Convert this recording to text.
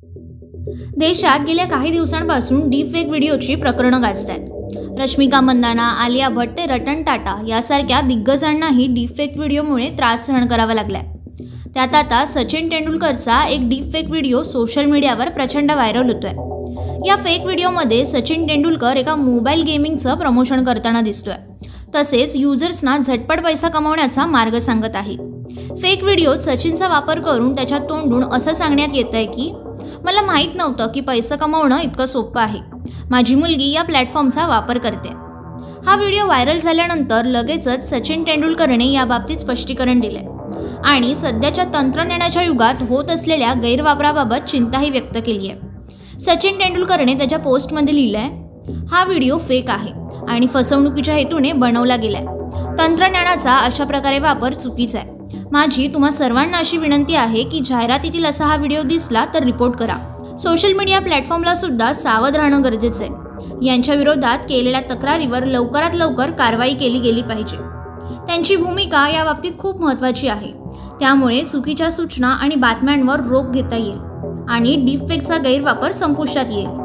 देशात गेल्या काही दिवसांपासून डीपफेक व्हिडिओची प्रकरणं गाजतात। रश्मिका मंदाना, आलिया भट्ट ते रतन टाटा यासारख्या दिग्गजांनाही डीपफेक व्हिडिओमुळे त्रास सहन करावा लागलाय। त्यात आता सचिन तेंडुलकरचा एक डीपफेक व्हिडिओ सोशल मीडियावर प्रचंड व्हायरल होतोय। या फेक व्हिडिओमध्ये सचिन तेंडुलकर एका मोबाईल गेमिंगचं प्रमोशन करताना दिसतोय, तसेच युजर्सना झटपट पैसा कमवण्याचा मार्ग सांगत आहे। फेक व्हिडिओत सचिनचा वापर करून त्याच्या तोंडून असं सांगण्यात येतंय की मला माहीत नव्हतं की पैसा कमवणं इतकं सोपं आहे। माझी मुलगी या प्लॅटफॉर्मचा वापर करते। हा व्हिडिओ व्हायरल झाल्यानंतर लगेचच सचिन तेंडुलकरने याबाबतीत स्पष्टीकरण दिले आणि सध्याच्या तंत्रज्ञानाच्या युगात होत असलेल्या गैरवापराबाबत चिंताही व्यक्त केली आहे। सचिन तेंडुलकरने त्याच्या पोस्टमध्ये लिहिलंय, हा व्हिडिओ फेक आहे आणि फसवणुकीच्या हेतूने बनवला गेलाय। तंत्रज्ञानाचा अशा प्रकारे वापर चुकीचा आहे। माझी तुम्हा सर्वांना अशी विनंती आहे की जाहिरातीतील असा हा व्हिडिओ दिसला तर रिपोर्ट करा। सोशल मीडिया प्लॅटफॉर्मला सुद्धा सावध राहणं गरजेचं आहे। यांच्या विरोधात केलेल्या तक्रारीवर लवकरात लवकर कारवाई केली गेली पाहिजे। त्यांची भूमिका याबाबतीत खूप महत्त्वाची आहे। त्यामुळे चुकीच्या सूचना आणि बातम्यांवर रोख घेता येईल आणि डीपफेकचा गैरवापर संपुष्टात येईल।